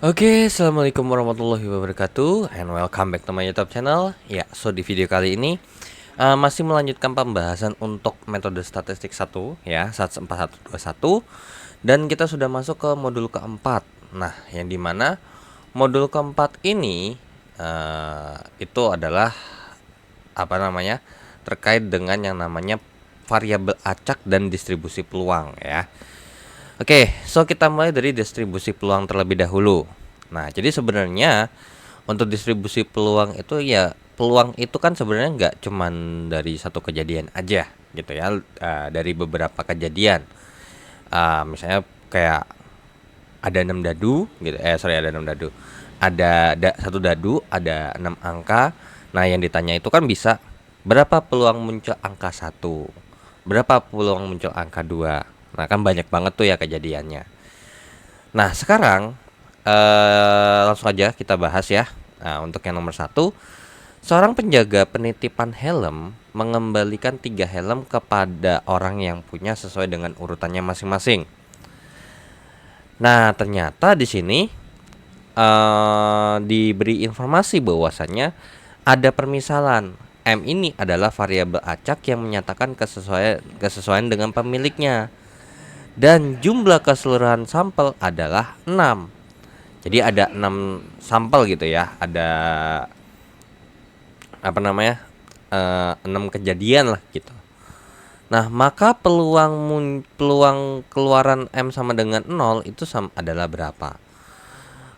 Oke, assalamualaikum warahmatullahi wabarakatuh, and welcome back to my YouTube channel. Ya, so di video kali ini masih melanjutkan pembahasan untuk metode statistik 1 ya, SATS 4121, dan kita sudah masuk ke modul keempat. Nah, yang dimana modul keempat ini itu adalah apa namanya terkait dengan yang namanya variabel acak dan distribusi peluang ya. Oke, so kita mulai dari distribusi peluang terlebih dahulu. Nah, jadi sebenarnya untuk distribusi peluang itu ya, peluang itu kan sebenarnya nggak cuman dari satu kejadian aja gitu ya, dari beberapa kejadian. Misalnya kayak ada 6 dadu gitu, ada 6 dadu, satu dadu, ada 6 angka. Nah, yang ditanya itu kan bisa berapa peluang muncul angka 1, berapa peluang muncul angka 2. Nah, kan banyak banget tuh ya kejadiannya. Nah, sekarang langsung aja kita bahas ya. Nah, untuk yang nomor 1, seorang penjaga penitipan helm mengembalikan 3 helm kepada orang yang punya sesuai dengan urutannya masing-masing. Nah, ternyata di sini diberi informasi bahwasannya ada permisalan. M ini adalah variabel acak yang menyatakan kesesuaian dengan pemiliknya. Dan jumlah keseluruhan sampel adalah 6. Jadi ada 6 sampel gitu ya. Ada apa namanya? 6 kejadian lah gitu. Nah, maka peluang keluaran M sama dengan 0 itu adalah berapa?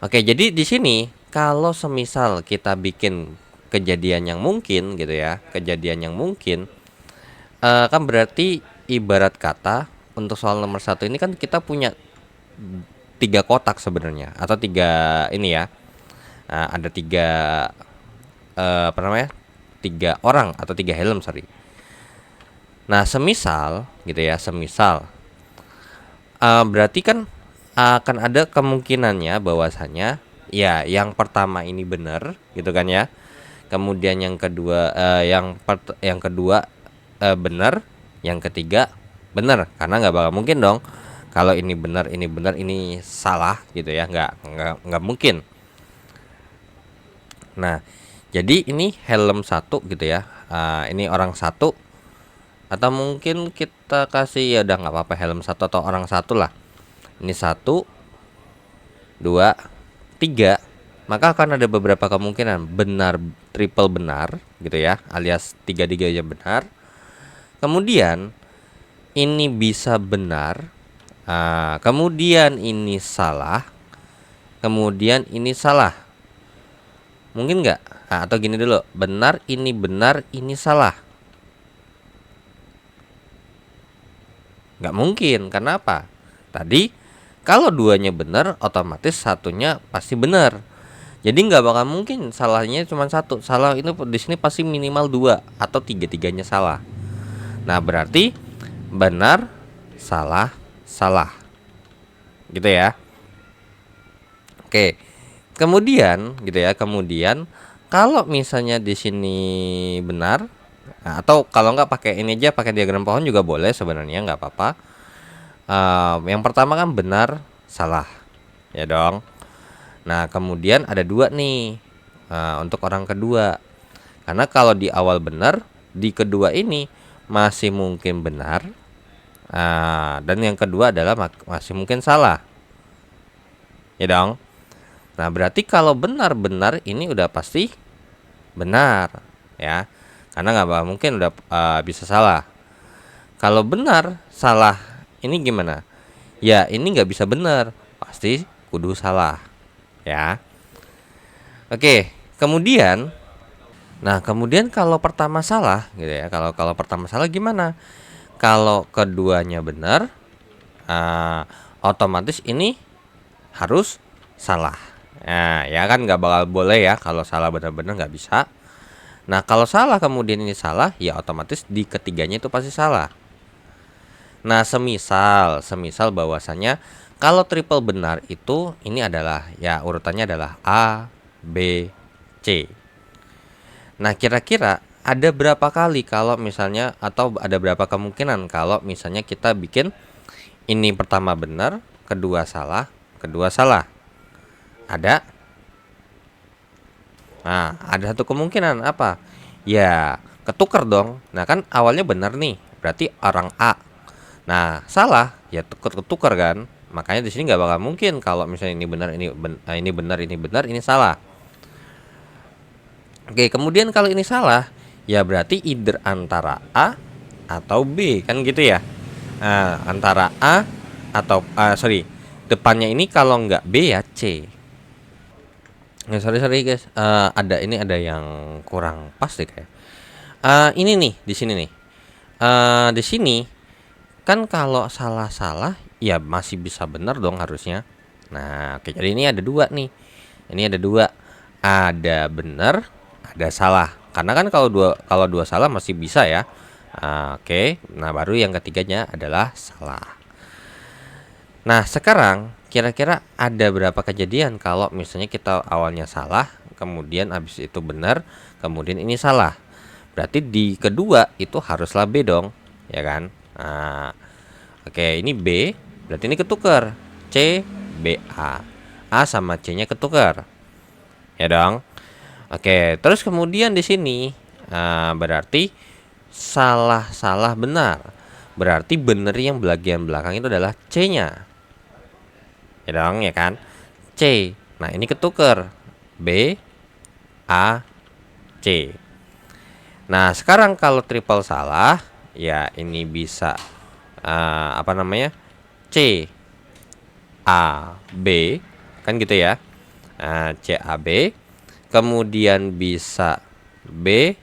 Oke, jadi di sini kalau semisal kita bikin kejadian yang mungkin gitu ya, kejadian yang mungkin, kan berarti ibarat kata untuk soal nomor 1 ini kan kita punya 3 kotak sebenarnya, atau 3 ini ya. Ada 3 apa namanya? 3 orang atau 3 helm, sorry. Nah, semisal gitu ya, berarti kan akan ada kemungkinannya bahwasanya ya yang pertama ini benar gitu kan ya. Kemudian yang kedua benar, yang ketiga benar, karena nggak bakal mungkin dong kalau ini benar ini salah gitu ya, nggak mungkin. Nah, jadi ini helm 1 gitu ya, ini orang 1, atau mungkin kita kasih ya udah nggak apa-apa helm 1 atau orang 1 lah. Ini 1, 2, 3, maka akan ada beberapa kemungkinan benar, triple benar gitu ya, alias 3-3-nya benar. Kemudian ini bisa benar, kemudian ini salah, kemudian ini salah. Mungkin nggak? Atau gini dulu, benar, ini salah. Nggak mungkin, karena apa? Tadi kalau duanya benar, otomatis satunya pasti benar. Jadi nggak bakal mungkin salahnya cuma satu. Salah itu di sini pasti minimal 2 atau 3-3-nya salah. Nah, berarti benar, salah, salah. Gitu ya. Oke. Kemudian gitu ya, kemudian kalau misalnya di sini benar, atau kalau nggak pakai ini aja, pakai diagram pohon juga boleh sebenarnya, nggak apa-apa. Yang pertama kan benar, salah, ya dong. Nah, kemudian ada 2 nih untuk orang kedua. Karena kalau di awal benar, di kedua ini masih mungkin benar, dan yang kedua adalah masih mungkin salah, ya dong. Nah, berarti kalau benar-benar ini udah pasti benar ya, karena nggak bakal mungkin udah bisa salah. Kalau benar salah ini gimana? Ya, ini nggak bisa benar, pasti kudu salah ya. Oke, kemudian kemudian kalau pertama salah gitu ya, kalau pertama salah gimana? Kalau keduanya benar, otomatis ini harus salah. Nah, ya kan nggak bakal boleh ya kalau salah benar-benar, nggak bisa. Nah, kalau salah kemudian ini salah, ya otomatis di ketiganya itu pasti salah. Nah, semisal bahwasannya kalau triple benar itu ini adalah ya urutannya adalah A, B, C. Nah, kira-kira ada berapa kali kalau misalnya, atau ada berapa kemungkinan kalau misalnya kita bikin ini pertama benar, kedua salah, kedua salah. Ada. Nah, ada satu kemungkinan apa? Ya, ketukar dong. Nah, kan awalnya benar nih, berarti orang A. Nah, salah, ya ketukar kan. Makanya di sini nggak bakal mungkin kalau misalnya ini benar, ini benar, ini benar, ini salah. Oke, kemudian kalau ini salah, ya berarti either antara A atau B, kan gitu ya. Nah, antara A atau sorry, depannya ini kalau nggak B ya C. Ya, sorry guys, ada yang kurang pas deh kayak. Ini nih di sini nih. Di sini kan kalau salah-salah ya masih bisa benar dong harusnya. Nah, oke, jadi ini ada dua nih. Ini ada dua. Ada benar, ada salah. Karena kan kalau dua salah masih bisa ya. Oke. Nah, baru yang ketiganya adalah salah. Nah, sekarang kira-kira ada berapa kejadian kalau misalnya kita awalnya salah, kemudian habis itu benar, kemudian ini salah. Berarti di kedua itu haruslah B dong, ya kan? Nah, oke, ini B, berarti ini ketukar. C, B, A. A sama C-nya ketukar. Ya dong. Oke, terus kemudian di sini berarti salah benar. Berarti benar yang bagian belakang itu adalah C-nya. Ya dong, ya kan? C. Nah, ini ketukar. B, A, C. Nah, sekarang kalau triple salah, ya ini bisa apa namanya? C, A, B, kan gitu ya. C, A, B. Kemudian bisa B,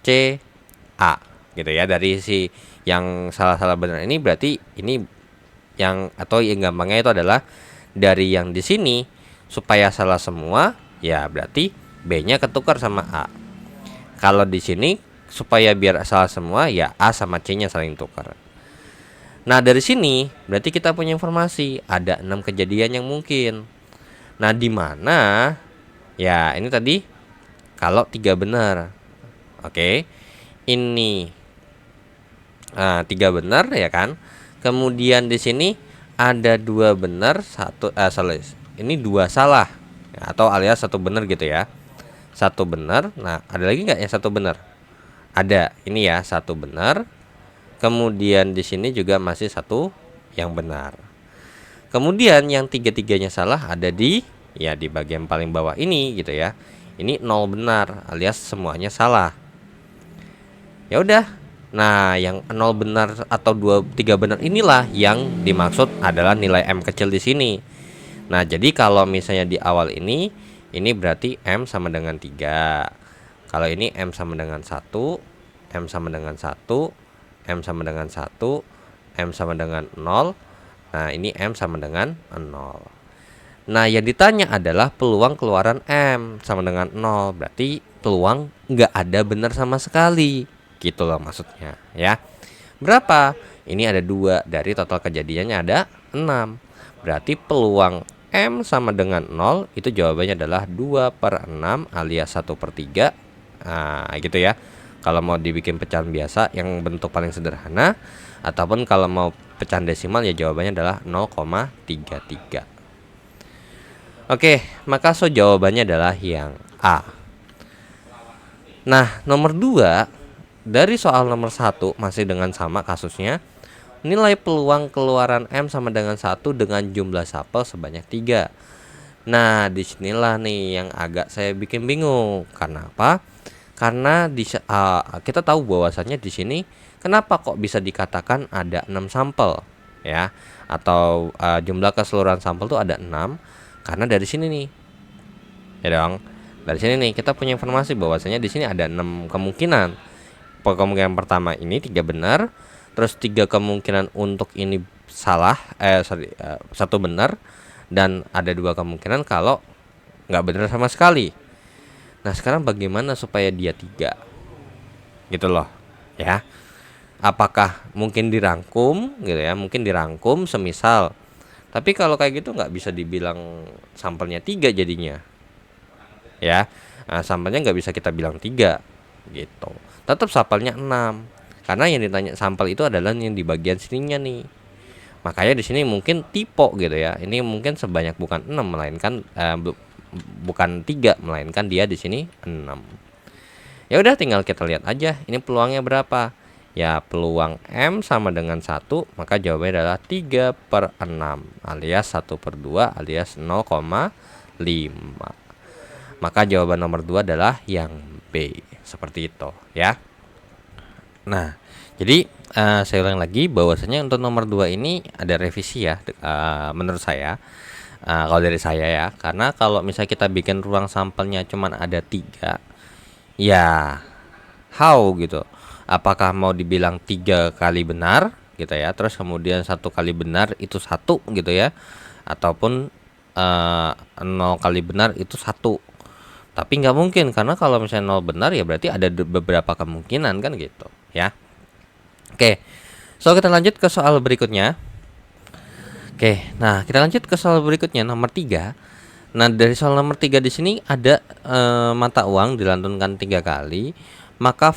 C, A, gitu ya. Dari si yang salah-salah benar ini berarti ini yang, atau yang gampangnya itu adalah dari yang di sini supaya salah semua, ya berarti B-nya ketukar sama A. Kalau di sini supaya biar salah semua, ya A sama C-nya saling tukar. Nah, dari sini berarti kita punya informasi ada 6 kejadian yang mungkin. Nah, di mana ya ini tadi kalau 3 benar. Oke. Ini 3 benar ya kan? Kemudian di sini ada 2 benar, salah. Ini 2 salah ya, atau alias 1 benar gitu ya. 1 benar. Nah, ada lagi nggak yang 1 benar? Ada. Ini ya, 1 benar. Kemudian di sini juga masih 1 yang benar. Kemudian yang tiga-tiganya salah ada di bagian paling bawah ini gitu ya. Ini 0 benar alias semuanya salah. Ya udah. Nah, yang 0 benar atau 3 benar inilah yang dimaksud adalah nilai M kecil di sini. Nah, jadi kalau misalnya di awal ini berarti M sama dengan 3. Kalau ini M sama dengan 1, M sama dengan 1, M sama dengan 1, M sama dengan 0. Nah, ini M sama dengan 0. Nah, yang ditanya adalah peluang keluaran M sama dengan 0. Berarti peluang nggak ada benar sama sekali. Gitu loh maksudnya ya. Berapa? Ini ada 2. Dari total kejadiannya ada 6. Berarti peluang M sama dengan 0 itu jawabannya adalah 2/6 alias 1/3. Nah, gitu ya. Kalau mau dibikin pecahan biasa yang bentuk paling sederhana, ataupun kalau mau pecahan desimal ya jawabannya adalah 0,33. Oke, maka jawabannya adalah yang A. Nah, nomor 2 dari soal nomor 1 masih dengan sama kasusnya. Nilai peluang keluaran M sama dengan 1 dengan jumlah sampel sebanyak 3. Nah, disinilah nih yang agak saya bikin bingung. Karena apa? Karena kita tahu bahwasannya di sini kenapa kok bisa dikatakan ada 6 sampel ya, atau jumlah keseluruhan sampel tuh ada 6 karena dari sini nih. Ya dong. Dari sini nih kita punya informasi bahwasanya di sini ada 6 kemungkinan. Kemungkinan pertama ini 3 benar, terus 3 kemungkinan untuk ini salah, 1 benar, dan ada 2 kemungkinan kalau nggak benar sama sekali. Nah, sekarang bagaimana supaya dia 3? Gitu loh ya. Apakah mungkin dirangkum gitu ya, mungkin dirangkum semisal. Tapi kalau kayak gitu nggak bisa dibilang sampelnya 3 jadinya ya. Nah, sampelnya nggak bisa kita bilang 3 gitu. Tetap sampelnya 6. Karena yang ditanya sampel itu adalah yang di bagian sininya nih. Makanya di sini mungkin tipe gitu ya. Ini mungkin sebanyak bukan 6 melainkan bukan 3 melainkan dia di sini 6. Ya udah tinggal kita lihat aja ini peluangnya berapa. Ya peluang M sama dengan 1, maka jawabannya adalah 3/6 alias 1/2 alias 0,5. Maka jawaban nomor 2 adalah yang B. Seperti itu ya. Nah, jadi saya ulang lagi bahwasanya untuk nomor 2 ini ada revisi ya menurut saya. Kalau dari saya ya, karena kalau misalnya kita bikin ruang sampelnya cuman ada 3, ya how gitu. Apakah mau dibilang 3 kali benar gitu ya, terus kemudian 1 kali benar itu 1 gitu ya, ataupun 0 kali benar itu 1. Tapi nggak mungkin karena kalau misalnya 0 benar ya berarti ada beberapa kemungkinan kan gitu ya. Oke. So kita lanjut ke soal berikutnya. Oke, nah kita lanjut ke soal berikutnya nomor 3. Nah, dari soal nomor 3 di sini ada mata uang dilantunkan 3 kali, maka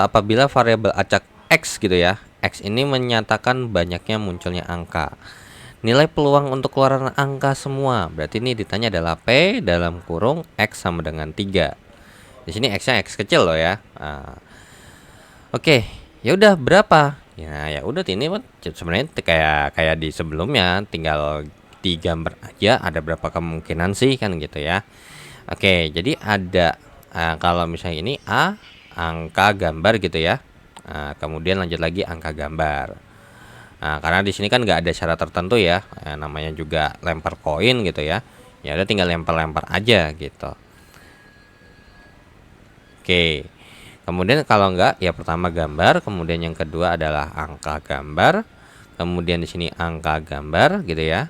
apabila variabel acak X gitu ya, X ini menyatakan banyaknya munculnya angka. Nilai peluang untuk keluaran angka semua. Berarti ini ditanya adalah P dalam kurung X sama dengan 3. Di sini X-nya X kecil loh ya. Oke, ya udah berapa? Ya udah ini sebenarnya kayak di sebelumnya, tinggal digambar aja ada berapa kemungkinan sih kan gitu ya. Oke, jadi ada kalau misalnya ini A angka gambar gitu ya. Kemudian lanjut lagi angka gambar. Karena di sini kan nggak ada syarat tertentu ya, namanya juga lempar koin gitu ya. Ya udah tinggal lempar-lempar aja gitu. Oke. Kemudian kalau enggak ya pertama gambar, kemudian yang kedua adalah angka gambar, kemudian di sini angka gambar gitu ya.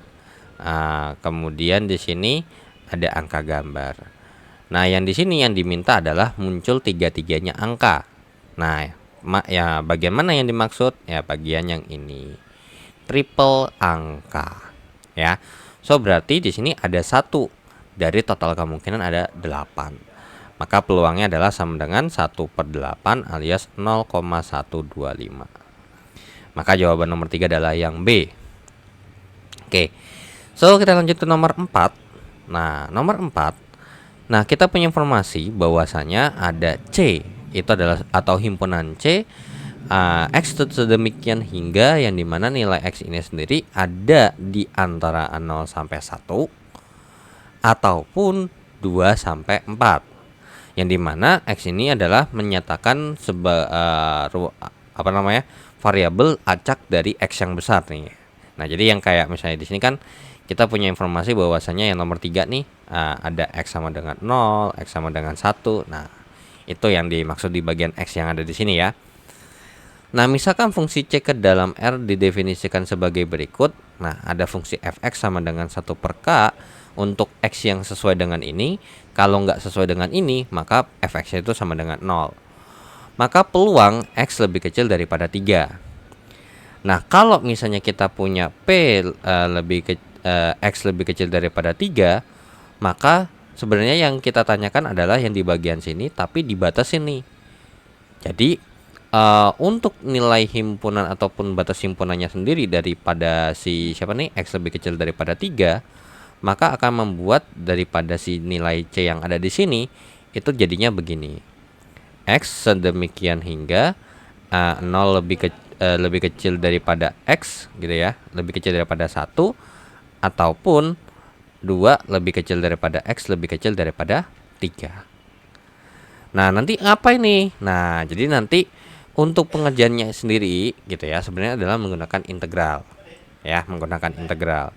Kemudian di sini ada angka gambar. Nah, yang di sini yang diminta adalah muncul tiga-tiganya angka. Nah, ya bagian mana yang dimaksud? Ya bagian yang ini. Triple angka. Ya. So berarti di sini ada 1 dari total kemungkinan ada 8. Maka peluangnya adalah sama dengan 1/8 alias 0,125. Maka jawaban nomor 3 adalah yang B. Oke. So kita lanjut ke nomor 4. Nah, nomor 4. Nah, kita punya informasi bahwasanya ada C, itu adalah atau himpunan C X sedemikian hingga yang dimana nilai X ini sendiri ada di antara 0 sampai 1 ataupun 2 sampai 4. Yang dimana X ini adalah menyatakan variabel acak dari X yang besar nih. Nah, jadi yang kayak misalnya di sini kan kita punya informasi bahwasanya yang nomor 3 nih ada X sama dengan 0, X sama dengan 1. Nah, itu yang dimaksud di bagian X yang ada di sini ya. Nah, misalkan fungsi C ke dalam R didefinisikan sebagai berikut. Nah, ada fungsi fx sama dengan 1/k untuk X yang sesuai dengan ini. Kalau nggak sesuai dengan ini, maka fx itu sama dengan 0. Maka peluang X lebih kecil daripada 3. Nah, kalau misalnya kita punya X lebih kecil daripada 3, maka sebenarnya yang kita tanyakan adalah yang di bagian sini tapi dibatasin nih. Jadi untuk nilai himpunan ataupun batas himpunannya sendiri daripada si siapa nih X lebih kecil daripada 3, maka akan membuat daripada si nilai C yang ada di sini itu jadinya begini. X sedemikian hingga 0 lebih kecil daripada X gitu ya, lebih kecil daripada 1 ataupun 2 lebih kecil daripada X lebih kecil daripada 3. Nah, nanti apa ini? Nah, jadi nanti untuk pengerjaannya sendiri gitu ya, sebenarnya adalah menggunakan integral. Ya, menggunakan integral.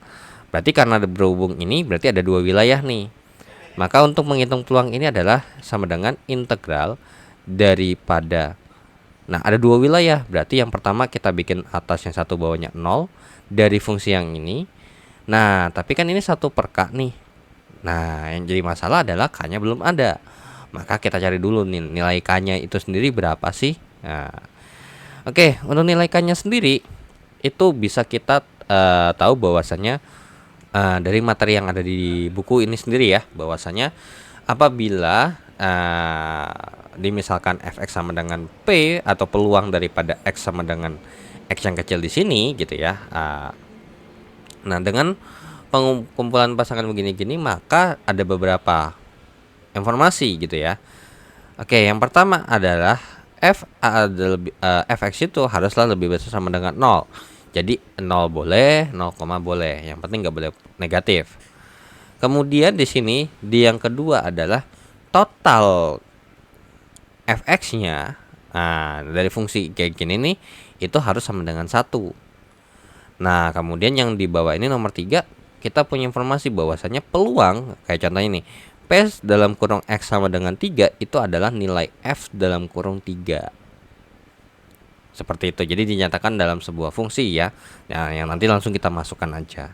Berarti karena berhubung ini berarti ada 2 wilayah nih. Maka untuk menghitung peluang ini adalah sama dengan integral daripada, nah ada 2 wilayah. Berarti yang pertama kita bikin atas yang satu bawahnya 0 dari fungsi yang ini. Nah, tapi kan ini 1/k nih. Nah, yang jadi masalah adalah k-nya belum ada. Maka kita cari dulu nih nilai k-nya itu sendiri berapa sih. Nah, oke, untuk nilai k-nya sendiri itu bisa kita tahu bahwasannya dari materi yang ada di buku ini sendiri ya, bahwasanya apabila dimisalkan fx sama dengan p atau peluang daripada x sama dengan X yang kecil di sini gitu ya. Nah, dengan pengumpulan pasangan begini-gini maka ada beberapa informasi gitu ya. Oke, yang pertama adalah fx itu haruslah lebih besar sama dengan 0. Jadi 0 boleh, 0, boleh. Yang penting nggak boleh negatif. Kemudian di sini di yang kedua adalah total fx-nya. Nah, dari fungsi kayak gini nih itu harus sama dengan 1. Nah, kemudian yang di bawah ini nomor 3 kita punya informasi bahwasanya peluang kayak contohnya nih P dalam kurung X sama dengan 3 itu adalah nilai F dalam kurung 3. Seperti itu. Jadi dinyatakan dalam sebuah fungsi ya. Nah, yang nanti langsung kita masukkan aja.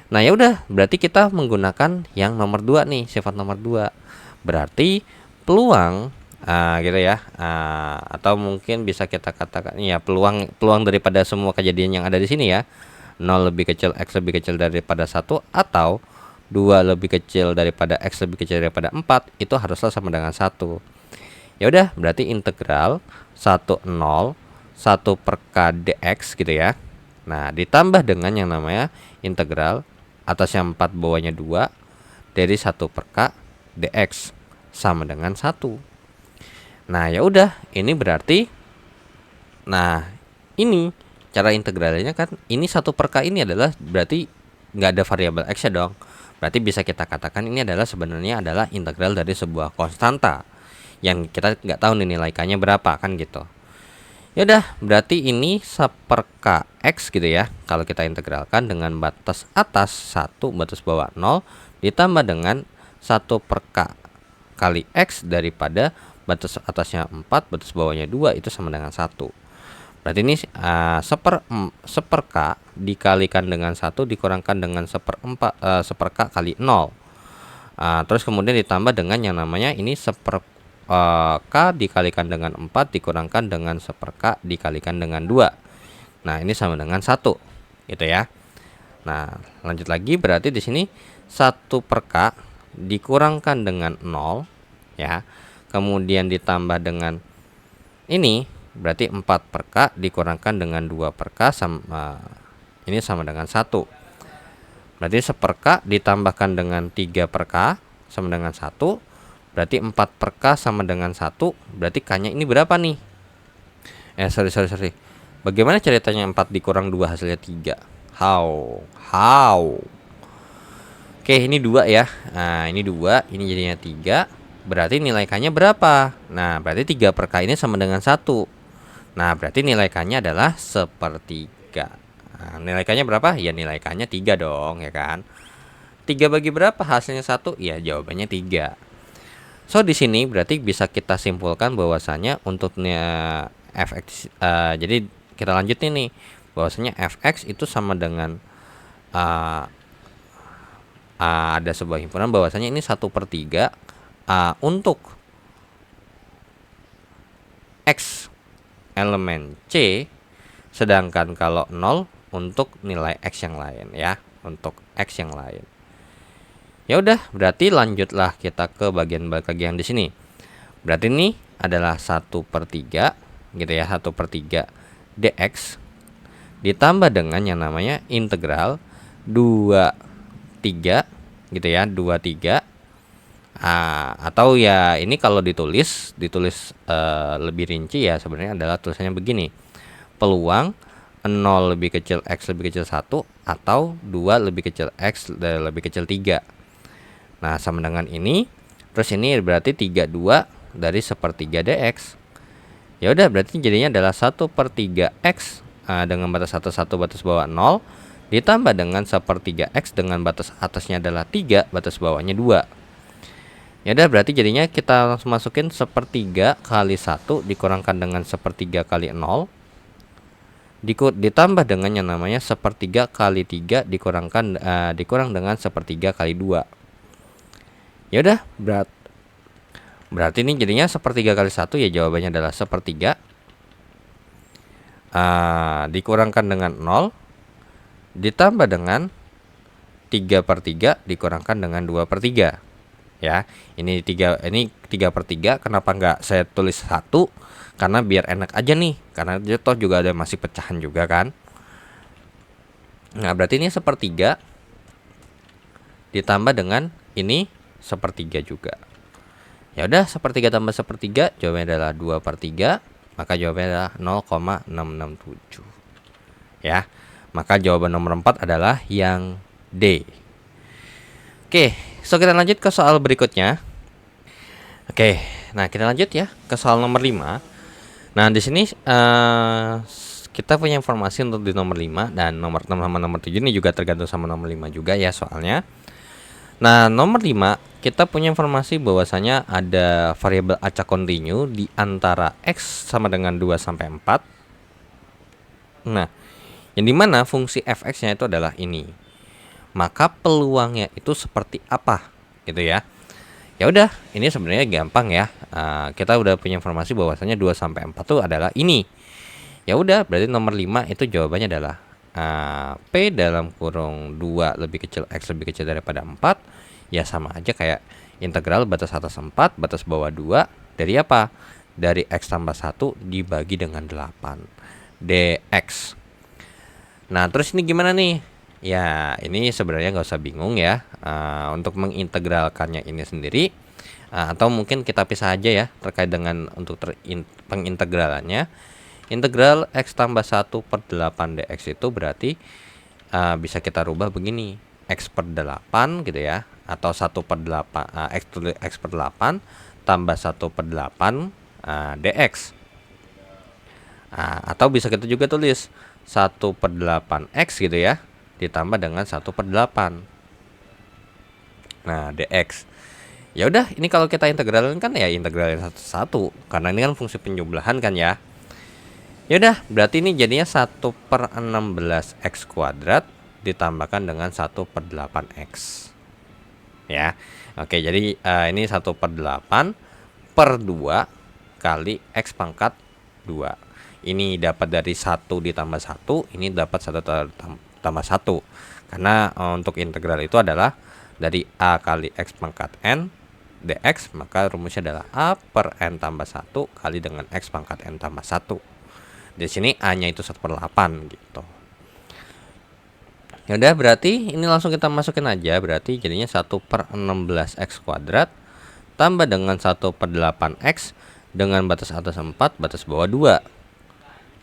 Nah, ya udah, berarti kita menggunakan yang nomor 2 nih, sifat nomor 2. Berarti peluang gitu ya. Atau mungkin bisa kita katakan ya peluang daripada semua kejadian yang ada di sini ya. 0 lebih kecil X lebih kecil daripada 1 atau 2 lebih kecil daripada X lebih kecil daripada 4 itu haruslah sama dengan 1. Ya udah, berarti integral 10 1 per K dx gitu ya. Nah, ditambah dengan yang namanya integral atasnya 4 bawahnya 2 dari 1 per K dx sama dengan 1. Nah, ya udah, ini berarti ini cara integralnya kan ini 1 per K ini adalah berarti nggak ada variabel X ya dong. Berarti bisa kita katakan ini adalah sebenarnya adalah integral dari sebuah konstanta yang kita nggak tahu nih nilai K-nya berapa kan gitu. Ya udah, berarti ini 1 per Kx gitu ya. Kalau kita integralkan dengan batas atas 1, batas bawah 0 ditambah dengan 1 per K kali X daripada batas atasnya 4, batas bawahnya 2 itu sama dengan 1. Berarti ini 1 per K dikalikan dengan 1 dikurangkan dengan 1 per K kali 0. Terus kemudian ditambah dengan yang namanya ini 1 per K dikalikan dengan 4 dikurangkan dengan 1 per K dikalikan dengan 2. Nah, ini sama dengan 1 gitu ya. Nah, lanjut lagi, berarti di sini 1 per K dikurangkan dengan 0 ya. Kemudian ditambah dengan ini berarti 4 per K dikurangkan dengan 2 per K ini sama dengan 1. Berarti 1 per K ditambahkan dengan 3 per K sama dengan 1. Berarti 4 per K sama dengan 1. Berarti K-nya ini berapa nih? Sorry. Bagaimana ceritanya 4 dikurang 2 hasilnya 3? How? Oke, ini 2 ya. Nah, ini 2, ini jadinya 3. Berarti nilai K-nya berapa? Nah, berarti 3 per K ini sama dengan 1. Nah, berarti nilai K-nya adalah 1/3. Nah, nilai K-nya berapa? Ya nilai K-nya 3 dong, ya kan? 3 bagi berapa hasilnya 1? Ya jawabannya 3. So, di sini berarti bisa kita simpulkan bahwasanya untuknya fx jadi kita lanjut nih bahwasanya fx itu sama dengan ada sebuah himpunan bahwasanya ini 1/3 untuk X elemen C, sedangkan kalau 0 untuk nilai X yang lain ya, untuk X yang lain. Ya udah, berarti lanjutlah kita ke bagian balik lagi yang di sini. Berarti ini adalah 1/3 gitu ya, 1/3 dx ditambah dengan yang namanya integral 23 gitu ya, 23 atau ya ini kalau ditulis lebih rinci ya sebenarnya adalah tulisannya begini. Peluang 0 lebih kecil X lebih kecil 1 atau 2 lebih kecil X lebih kecil 3. Nah, sama dengan ini. Terus ini berarti 32 dari 1/3 dx. Ya udah, berarti jadinya adalah 1/3 X dengan batas atas 1 batas bawah 0 ditambah dengan 1/3 X dengan batas atasnya adalah 3, batas bawahnya 2. Ya udah, berarti jadinya kita langsung masukin 1/3 kali 1 dikurangkan dengan 1/3 kali 0 ditambah dengan yang namanya 1/3 kali 3 dikurang dengan 1/3 kali 2. Ya udah, berarti ini jadinya 1/3 kali 1 ya jawabannya adalah 1/3 dikurangkan dengan 0 ditambah dengan 3/3 dikurangkan dengan 2/3. ya. Ini 3/3. Kenapa nggak saya tulis 1? Karena biar enak aja nih, karena toh juga ada masih pecahan juga kan. Nah, berarti ini 1/3 ditambah dengan ini 1/3 juga. Ya udah, 1/3 tambah 1/3, jawabannya adalah 2/3, maka jawabannya adalah 0,667. Ya. Maka jawaban nomor 4 adalah yang D. Oke, so kita lanjut ke soal berikutnya. Oke, nah kita lanjut ya ke soal nomor 5. Nah, di sini kita punya informasi untuk di nomor 5 dan nomor 6 sama nomor 7 ini juga tergantung sama nomor 5 juga ya soalnya. Nah, nomor 5 kita punya informasi bahwasanya ada variabel acak kontinu di antara X sama dengan 2 sampai 4. Nah, yang dimana fungsi fx-nya itu adalah ini. Maka peluangnya itu seperti apa gitu ya. Ya udah, ini sebenarnya gampang ya. Kita udah punya informasi bahwasanya 2 sampai 4 itu adalah ini. Ya udah, berarti nomor 5 itu jawabannya adalah P dalam kurung 2 lebih kecil X lebih kecil daripada 4. Ya sama aja kayak integral batas atas 4 batas bawah 2 dari apa? Dari X tambah 1 dibagi dengan 8 dx. Nah, terus ini gimana nih? Ya, ini sebenarnya nggak usah bingung ya. Untuk mengintegralkannya ini sendiri, atau mungkin kita pisah aja ya terkait dengan untuk pengintegralannya. Integral X tambah 1/8 dx itu berarti bisa kita rubah begini, X/8 gitu ya, atau 1/8 X/8 tambah 1/8 dx. Atau bisa kita juga tulis 1/8 X gitu ya, ditambah dengan 1/8. Nah, dx. Ya udah, ini kalau kita integralin kan ya integralin satu-satu, karena ini kan fungsi penjumlahan kan ya. Ya udah, berarti ini jadinya 1/16 X kuadrat ditambahkan dengan 1/8 X. Ya. Oke, jadi ini 1/8 per 2 kali X pangkat 2. Ini dapat dari 1 ditambah 1, ini dapat 1 tambah 1. Karena untuk integral itu adalah dari A kali X pangkat N dx, maka rumusnya adalah A per N tambah 1 kali dengan X pangkat N tambah 1. Di sini A-nya itu 1/8 gitu. Ya udah, berarti ini langsung kita masukin aja, berarti jadinya 1/16 X kuadrat tambah dengan 1/8 X dengan batas atas 4 batas bawah 2.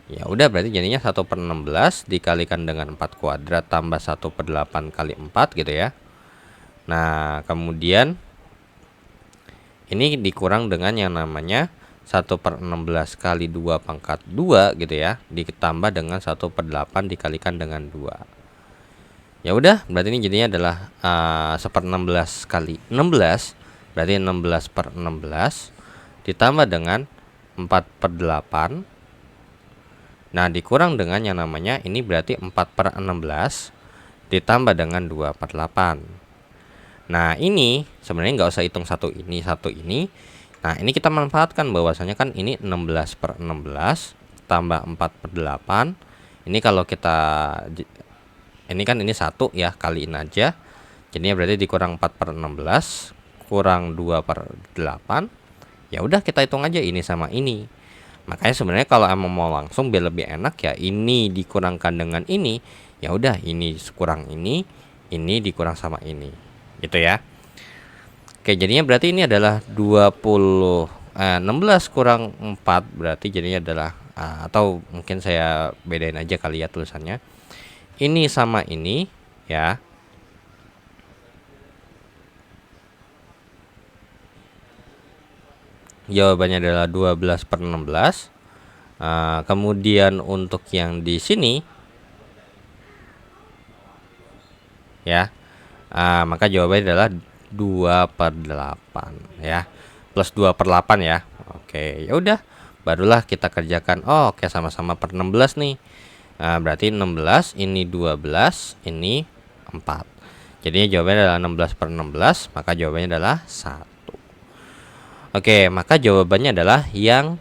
Ya udah, berarti jadinya 1/16 dikalikan dengan 4 kuadrat tambah 1/8 kali 4 gitu ya. Nah, kemudian ini dikurang dengan yang namanya 1/16 kali 2 pangkat 2 gitu ya, ditambah dengan 1/8 dikalikan dengan 2. Ya udah, berarti ini jadinya adalah 1/16 kali 16, berarti 16/16 ditambah dengan 4/8. Nah, dikurang dengan yang namanya ini berarti 4/16 ditambah dengan 2/8. Nah, ini sebenarnya nggak usah hitung satu ini. Nah, ini kita manfaatkan bahwasanya kan ini 16/16 tambah 4/8. Ini kalau kita ini kan ini 1 ya, kaliin aja. Jadinya berarti dikurang 4/16 kurang 2/8. Ya udah, kita hitung aja ini sama ini. Makanya sebenarnya kalau emang mau langsung biar lebih enak ya, ini dikurangkan dengan ini. Ya udah, ini kurang ini dikurang sama ini. Gitu ya. Oke, jadinya berarti ini adalah 16 kurang 4 berarti jadinya adalah atau mungkin saya bedain aja kali ya tulisannya. Ini sama ini ya. Jawabannya adalah 12/16. Kemudian untuk yang di sini ya, maka jawabannya adalah 2/8 ya, plus 2/8 ya. Oke, ya udah, barulah kita kerjakan. Oke, sama-sama per 16 nih. Berarti 16 ini 12 ini 4. Jadinya jawabannya adalah 16/16, maka jawabannya adalah 1. Oke, maka jawabannya adalah yang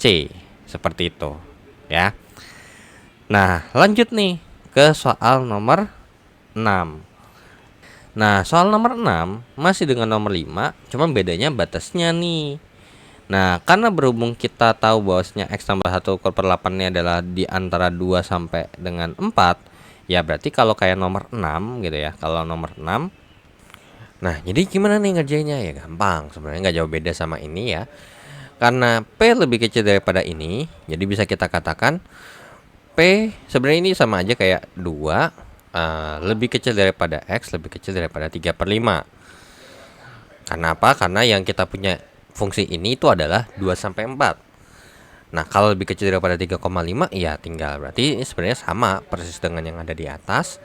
C, seperti itu ya. Nah, lanjut nih ke soal nomor 6. Nah, soal nomor 6 masih dengan nomor 5, cuman bedanya batasnya nih. Nah, karena berhubung kita tahu bahwasanya X tambah 1 per 8 ini adalah di antara 2 sampai dengan 4, ya berarti kalau kayak nomor 6 gitu ya, kalau nomor 6. Nah, jadi gimana nih ngerjainnya? Ya gampang, sebenarnya nggak jauh beda sama ini ya. Karena P lebih kecil daripada ini, jadi bisa kita katakan P sebenarnya ini sama aja kayak 2 lebih kecil daripada X lebih kecil daripada 3/5. Karena apa? Karena yang kita punya fungsi ini itu adalah 2 sampai 4. Nah, kalau lebih kecil daripada 3,5 ya tinggal berarti ini sebenarnya sama persis dengan yang ada di atas.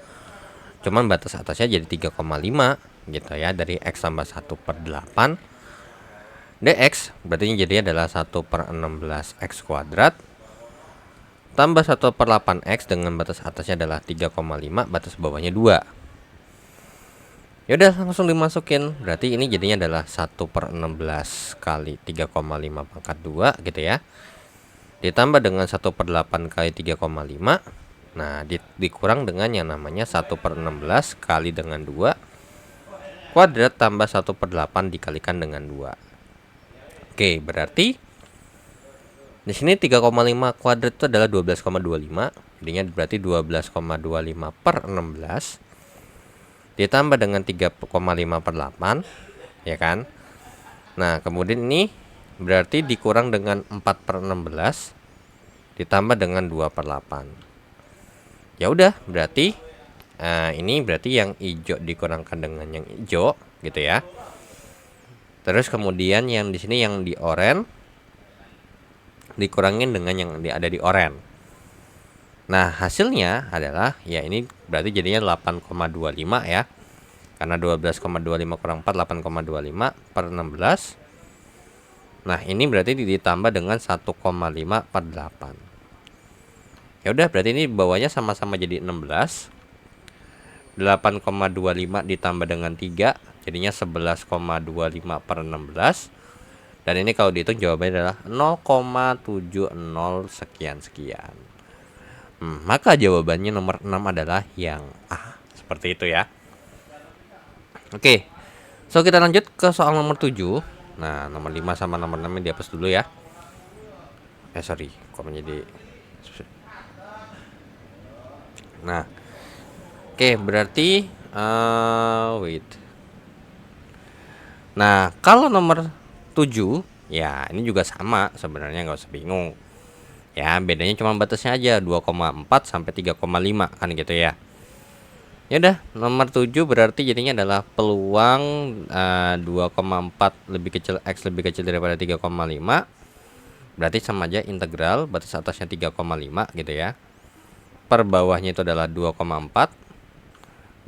Cuman batas atasnya jadi 3,5 gitu ya, dari X tambah 1 per 8 dx berarti ini jadi adalah 1 per 16 X kuadrat tambah 1 per 8x dengan batas atasnya adalah 3,5, batas bawahnya 2. Yaudah langsung dimasukin, berarti ini jadinya adalah 1 per 16 kali 3,5 pangkat 2 gitu ya, ditambah dengan 1 per 8 kali 3,5. Nah dikurang dengan yang namanya 1 per 16 kali dengan 2 kuadrat tambah 1 per 8 dikalikan dengan 2. Oke, berarti di sini 3,5 kuadrat itu adalah 12,25. Jadinya berarti 12,25 per 16 ditambah dengan 3,5 per 8, ya kan? Nah, kemudian ini berarti dikurang dengan 4 per 16 ditambah dengan 2 per 8. Ya udah, berarti ini berarti yang hijau dikurangkan dengan yang hijau gitu ya. Terus kemudian yang di sini yang di oranye dikurangin dengan yang ada di oranye. Nah, hasilnya adalah ya ini berarti jadinya 8,25 ya. Karena 12,25 kurang 4 8,25 per 16. Nah, ini berarti ditambah dengan 1,5 per 8. Ya udah, berarti ini bawahnya sama-sama jadi 16. 8,25 ditambah dengan 3 jadinya 11,25 per 16. Dan ini kalau dihitung jawabannya adalah 0,70 sekian-sekian. Maka jawabannya nomor 6 adalah yang A. Seperti itu ya. Oke, so kita lanjut ke soal nomor 7. Nah, nomor 5 sama nomor 6 ini dihapus dulu ya. Sorry, kok menjadi. Nah, oke, berarti wait. Nah, kalau nomor 7 ya ini juga sama sebenarnya, nggak usah bingung. Ya, bedanya cuma batasnya aja 2,4 sampai 3,5 kan gitu ya. Ya udah, nomor 7 berarti jadinya adalah peluang 2,4 lebih kecil X lebih kecil daripada 3,5. Berarti sama aja integral batas atasnya 3,5 gitu ya. Per bawahnya itu adalah 2,4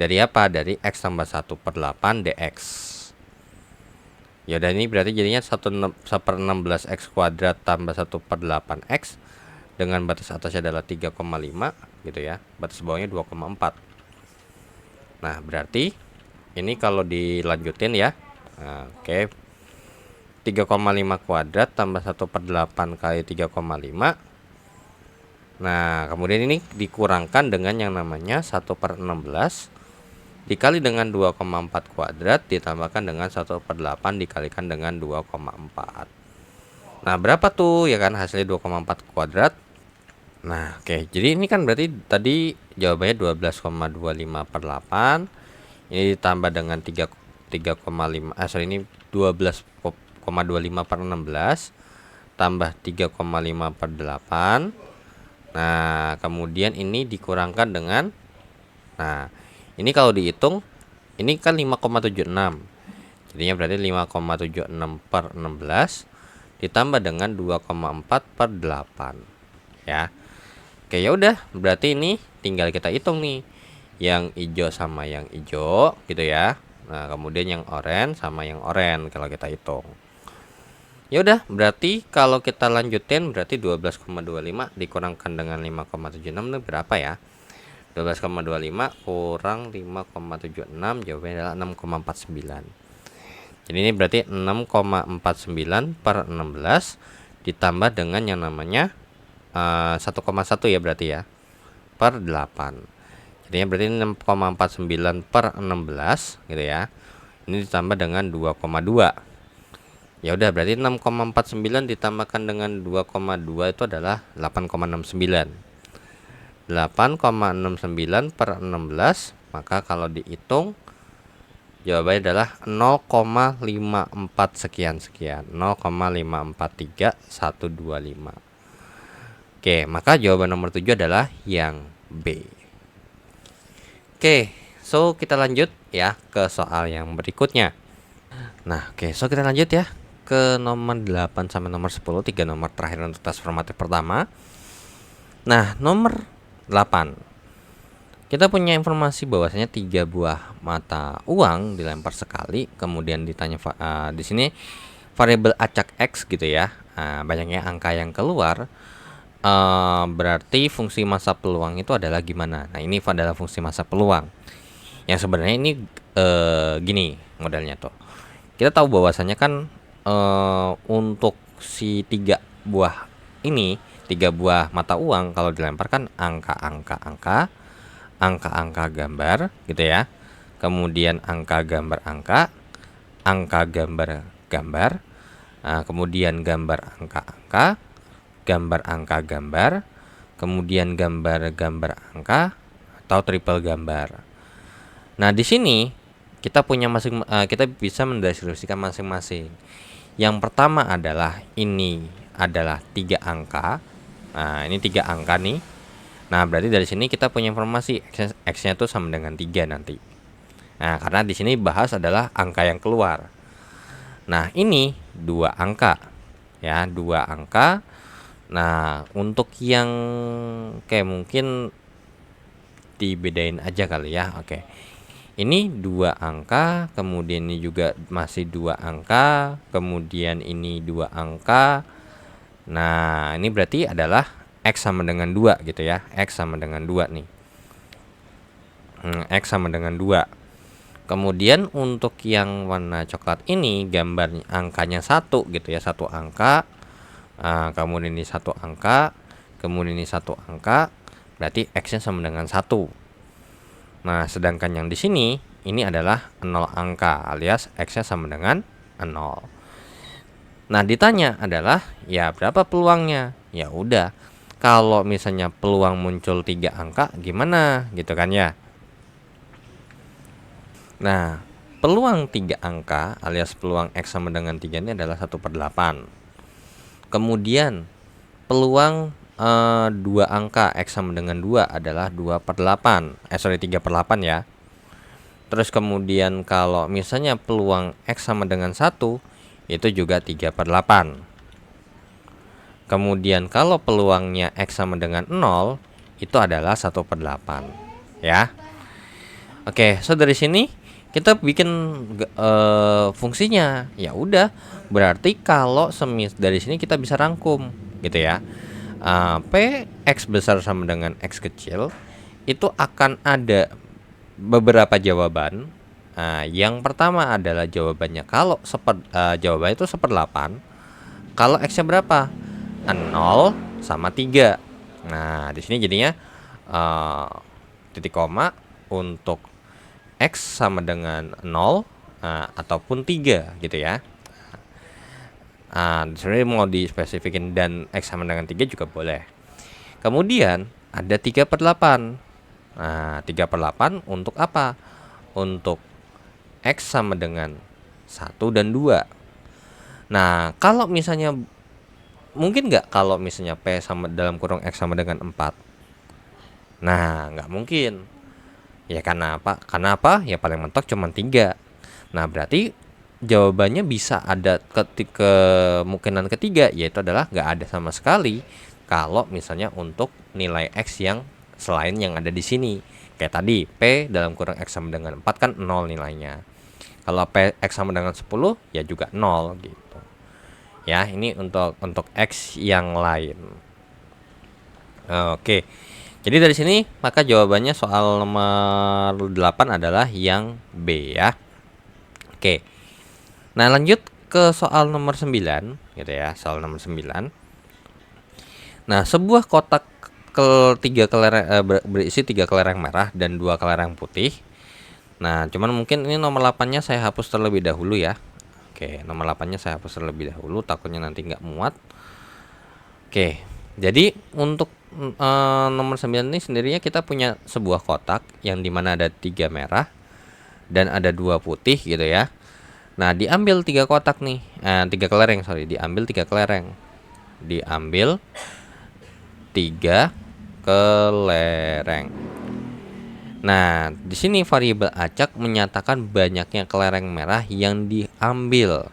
dari apa? Dari X tambah 1 per 8 dx. Ya udah, ini berarti jadinya 1 per 16 X kuadrat tambah 1 per 8x dengan batas atasnya adalah 3,5 gitu ya. Batas bawahnya 2,4. Nah, berarti ini kalau dilanjutin ya. Nah, oke. 3,5 kuadrat tambah 1 per 8 kali 3,5. Nah, kemudian ini dikurangkan dengan yang namanya 1 per 16 dikali dengan 2,4 kuadrat ditambahkan dengan 1 per 8 dikalikan dengan 2,4. Nah, berapa tuh ya kan hasilnya 2,4 kuadrat. Nah, oke. Jadi ini kan berarti tadi jawabannya 12,25 per 8. Ini ditambah dengan 3,5. Ini 12,25 per 16 tambah 3,5 per 8. Nah, kemudian ini dikurangkan dengan, nah ini kalau dihitung ini kan 5,76. Jadinya berarti 5,76 per 16 ditambah dengan 2,4 per 8 ya. Oke, ya udah, berarti ini tinggal kita hitung nih yang hijau sama yang hijau gitu ya. Nah, kemudian yang oranye sama yang oranye kalau kita hitung. Ya udah, berarti kalau kita lanjutin berarti 12,25 dikurangkan dengan 5,76 itu berapa ya? 12,25 kurang 5,76 jawabannya adalah 6,49. Jadi ini berarti 6,49 per 16 ditambah dengan yang namanya 1,1 ya berarti ya per 8. Artinya berarti 6,49 per 16 gitu ya. Ini ditambah dengan 2,2. Ya udah, berarti 6,49 ditambahkan dengan 2,2 itu adalah 8,69. 8,69 per 16, maka kalau dihitung jawabannya adalah 0,54 sekian-sekian, 0,543125. Oke, maka jawaban nomor 7 adalah yang B. Oke, so kita lanjut ya ke soal yang berikutnya. Nah, oke, so kita lanjut ya ke nomor 8 sampai nomor 10, 3 nomor terakhir untuk tes formatif pertama. Nah, nomor 8. Kita punya informasi bahwasanya 3 buah mata uang dilempar sekali, kemudian ditanya di sini variabel acak X gitu ya. Banyaknya angka yang keluar. Berarti fungsi masa peluang itu adalah gimana? Nah, ini adalah fungsi masa peluang. Yang sebenarnya ini gini modelnya tuh. Kita tahu bahwasanya kan untuk si 3 buah ini, 3 buah mata uang kalau dilemparkan angka-angka gambar gitu ya. Kemudian angka gambar angka gambar gambar, kemudian gambar angka, gambar angka gambar, kemudian gambar angka atau triple gambar. Nah, di sini kita punya kita bisa mendeskripsikan masing-masing. Yang pertama adalah ini adalah 3 angka. Nah, ini 3 angka nih. Nah, berarti dari sini kita punya informasi X-nya itu sama dengan 3 nanti. Nah, karena di sini bahas adalah angka yang keluar. Nah, ini 2 angka. Ya, 2 angka. Nah, untuk yang kayak mungkin dibedain aja kali ya. Oke. Ini 2 angka, kemudian ini juga masih 2 angka, kemudian ini 2 angka. Nah, ini berarti adalah X sama dengan 2 gitu ya. X sama dengan 2 nih. X sama dengan 2. Kemudian untuk yang warna coklat ini gambarnya angkanya 1 gitu ya, 1 angka. Kemudian ini 1 angka, kemudian ini 1 angka, berarti X-nya sama dengan 1. Nah, sedangkan yang di sini ini adalah 0 angka alias X-nya sama dengan 0. Nah, ditanya adalah ya berapa peluangnya? Ya udah, kalau misalnya peluang muncul 3 angka gimana gitu kan ya. Nah, peluang 3 angka alias peluang X sama dengan 3 ini adalah 1/8. Kemudian peluang 2 angka X sama dengan 2 adalah 2/8. 3/8 ya. Terus kemudian kalau misalnya peluang X sama dengan 1 itu juga 3/8. Kemudian kalau peluangnya X sama dengan 0 itu adalah 1/8 ya. Oke, so dari sini kita bikin fungsinya. Ya udah, berarti kalau dari sini kita bisa rangkum gitu ya. P X besar sama dengan X kecil itu akan ada beberapa jawaban. Yang pertama adalah jawabannya kalau jawabannya itu 1/8. Kalau X-nya berapa? 0 sama 3. Nah, di sini jadinya titik koma untuk X sama dengan 0 ataupun 3 gitu ya. Sebenarnya mau dispesifikin dan X sama dengan 3 juga boleh. Kemudian ada 3/8. Nah, 3/8 untuk apa? Untuk X sama dengan 1 dan 2. Nah, kalau misalnya mungkin nggak kalau misalnya P sama dalam kurung X sama dengan 4? Nah, nggak mungkin. Ya karena apa? Karena apa? Ya paling mentok cuma 3. Nah, berarti jawabannya bisa ada kemungkinan ketiga, yaitu adalah nggak ada sama sekali kalau misalnya untuk nilai X yang selain yang ada di sini. Kayak tadi P dalam kurung X sama dengan 4 kan 0 nilainya. Kalau P X sama dengan 10 ya juga 0 gitu. Ya, ini untuk X yang lain. Oke. Jadi dari sini maka jawabannya soal nomor 8 adalah yang B ya. Oke. Nah, lanjut ke soal nomor 9 gitu ya, soal nomor 9. Nah, sebuah kotak tiga kelereng berisi 3 kelereng merah dan 2 kelereng putih. Nah, cuman mungkin ini nomor 8-nya saya hapus terlebih dahulu ya. Oke, nomor 8-nya saya hapus terlebih dahulu, takutnya nanti nggak muat. Oke, jadi untuk nomor 9 ini sendirinya kita punya sebuah kotak yang dimana ada 3 merah dan ada 2 putih gitu ya. Nah, diambil 3 kotak nih, 3 kelereng, diambil 3 kelereng. Diambil 3 kelereng. Nah, di sini variabel acak menyatakan banyaknya kelereng merah yang diambil.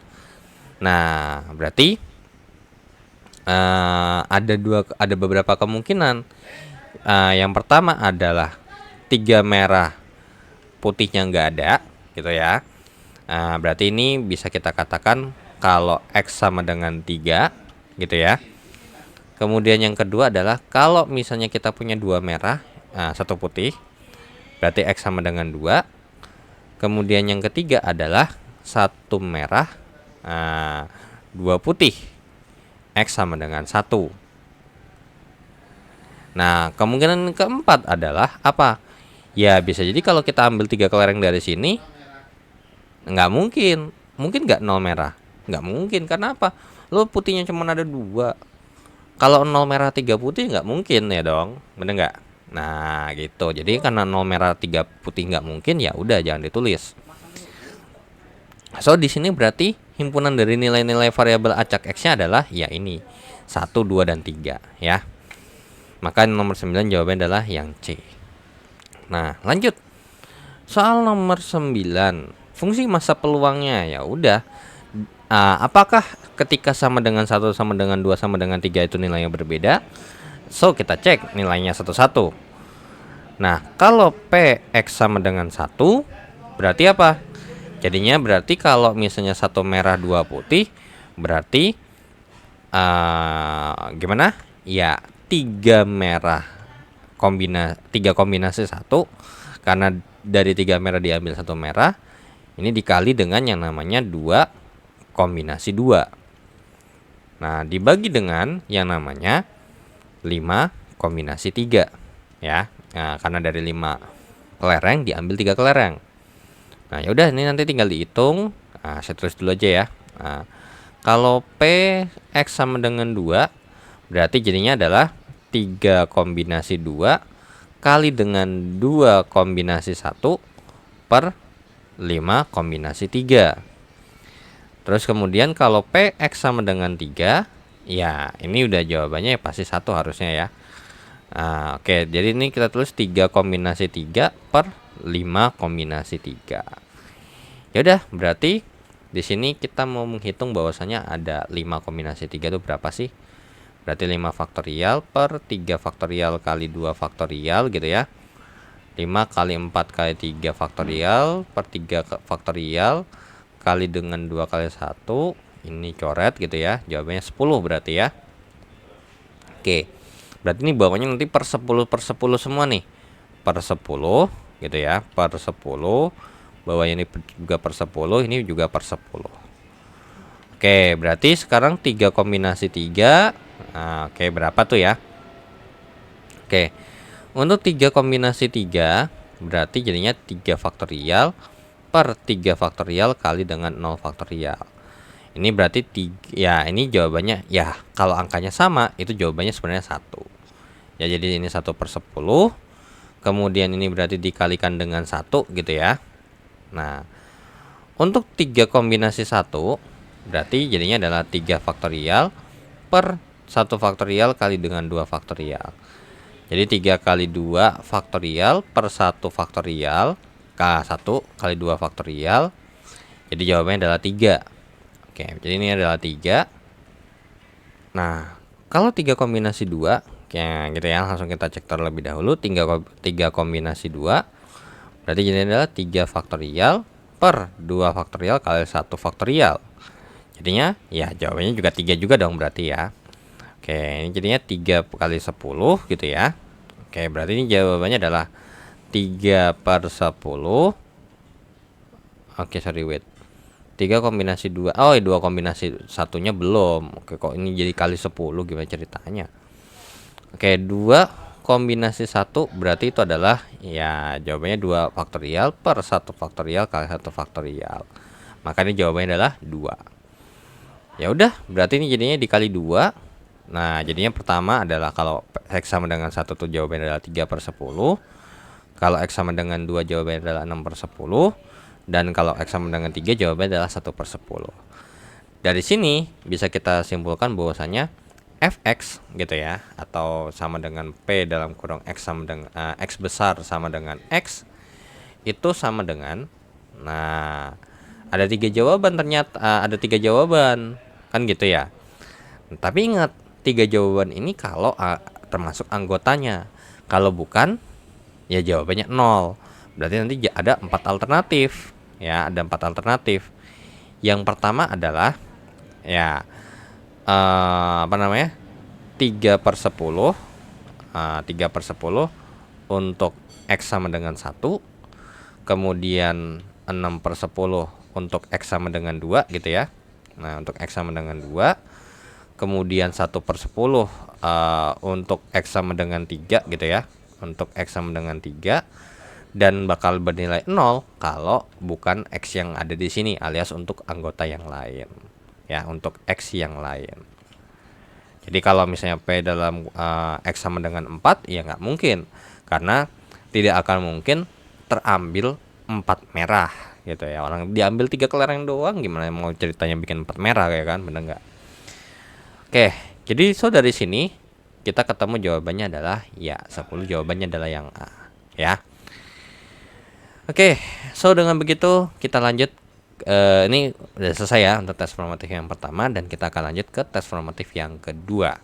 Nah, berarti ada beberapa kemungkinan. Yang pertama adalah 3 merah, putihnya nggak ada, gitu ya. Berarti ini bisa kita katakan kalau X sama dengan 3, gitu ya. Kemudian yang kedua adalah kalau misalnya kita punya 2 merah, 1 putih, berarti X sama dengan 2. Kemudian yang ketiga adalah 1 merah, 2 putih, X sama dengan 1. Nah, kemungkinan keempat adalah apa? Ya, bisa jadi kalau kita ambil 3 kelereng dari sini, nggak mungkin nggak 0 merah. Nggak mungkin, karena apa? Lo putihnya cuma ada 2. Kalau 0 merah 3 putih nggak mungkin ya dong, bener nggak? Nah gitu. Jadi karena 0 merah 3 putih nggak mungkin, ya udah jangan ditulis. So di sini berarti himpunan dari nilai-nilai variabel acak X-nya adalah ya ini 1, 2, dan 3 ya. Maka nomor 9 jawabannya adalah yang C. Nah lanjut. Soal nomor 9, fungsi masa peluangnya ya udah. Apakah ketika sama dengan 1 sama dengan 2 sama dengan 3 itu nilainya berbeda? So kita cek nilainya satu-satu. Nah kalau PX sama dengan 1, berarti apa? Jadinya berarti kalau misalnya 1 merah 2 putih, berarti gimana? Ya 3 merah 3 kombinasi 1. Karena dari 3 merah diambil 1 merah, ini dikali dengan yang namanya 2 kombinasi 2. Nah dibagi dengan yang namanya 5 kombinasi 3 ya. Nah, karena dari 5 kelereng diambil 3 kelereng. Nah yaudah, ini nanti tinggal dihitung. Saya tulis dulu aja ya. Kalau PX sama dengan 2, berarti jadinya adalah 3 kombinasi 2 kali dengan 2 kombinasi 1 per 5 kombinasi 3. Terus kemudian kalau PX sama dengan 3, ya ini udah jawabannya ya pasti 1 harusnya ya. Oke, jadi ini kita tulis 3 kombinasi 3 per 5 kombinasi 3. Yaudah, berarti di sini kita mau menghitung bahwasanya ada 5 kombinasi 3 itu berapa sih? Berarti 5 faktorial per 3 faktorial kali 2 faktorial gitu ya. 5 kali 4 kali 3 faktorial per 3 faktorial kali dengan 2 kali 1, ini coret gitu ya. Jawabannya 10 berarti ya. Oke. Berarti ini bawahnya nanti per 10 semua nih. Per 10 gitu ya. Per 10. Bawahnya ini juga per 10, ini juga per 10. Oke, berarti sekarang 3 kombinasi 3. Oke, berapa tuh ya? Oke. Untuk 3 kombinasi 3 berarti jadinya 3 faktorial per 3 faktorial kali dengan 0 faktorial. Ini berarti 3, ya ini jawabannya ya kalau angkanya sama itu jawabannya sebenarnya 1. Ya jadi ini 1 per 10. Kemudian ini berarti dikalikan dengan 1 gitu ya. Nah, untuk 3 kombinasi 1 berarti jadinya adalah 3 faktorial per 1 faktorial kali dengan 2 faktorial. Jadi 3 kali 2 faktorial per 1 faktorial K1 kali 2 faktorial. Jadi jawabannya adalah 3. Oke, jadi ini adalah 3. Nah, kalau 3 kombinasi 2 ya gitu ya, langsung kita cek terlebih dahulu. 3 kombinasi 2 berarti jadi adalah 3 faktorial per 2 faktorial kali 1 faktorial. Jadinya ya jawabannya juga 3 juga dong berarti ya. Oke, ini jadinya 3 kali 10 gitu ya. Oke, berarti ini jawabannya adalah 3 per 10. Oke, sorry, wait. 3 kombinasi 2. Oh, 2 kombinasi satunya belum. Oke, kok ini jadi kali 10 gimana ceritanya? Oke, 2 kombinasi 1 berarti itu adalah ya jawabannya 2 faktorial per 1 faktorial kali 1 faktorial. Makanya jawabannya adalah 2. Ya udah, berarti ini jadinya dikali 2. Nah, jadinya pertama adalah kalau X sama dengan 1 tuh jawabannya adalah 3/10. Kalau X sama dengan 2 jawabannya adalah 6/10. Dan kalau X sama dengan 3 jawabannya adalah 1/10. Dari sini bisa kita simpulkan bahwasanya fx gitu ya, atau sama dengan P dalam kurung X sama dengan X besar sama dengan X itu sama dengan, nah ada 3 jawaban ternyata, ada 3 jawaban kan gitu ya. Tapi ingat, 3 jawaban ini kalau termasuk anggotanya. Kalau bukan ya jawabannya 0. Berarti nanti ada 4 alternatif ya, ada 4 alternatif. Yang pertama adalah ya 3/10, 3/10 untuk X sama dengan 1, kemudian 6/10 untuk X sama dengan 2 gitu ya. Nah, untuk X sama dengan 2, kemudian 1/10 untuk X sama dengan 3 gitu ya, untuk X sama dengan 3, dan bakal bernilai 0 kalau bukan X yang ada di sini, alias untuk anggota yang lain ya, untuk X yang lain. Jadi kalau misalnya P dalam X sama dengan 4 ya nggak mungkin, karena tidak akan mungkin terambil 4 merah gitu ya. Orang diambil 3 kelereng doang, gimana mau ceritanya bikin 4 merah ya kan, bener nggak? Oke, jadi dari sini kita ketemu jawabannya adalah ya 10, jawabannya adalah yang A ya. Oke, dengan begitu kita lanjut. Ini udah selesai ya untuk tes formatif yang pertama, dan kita akan lanjut ke tes formatif yang kedua.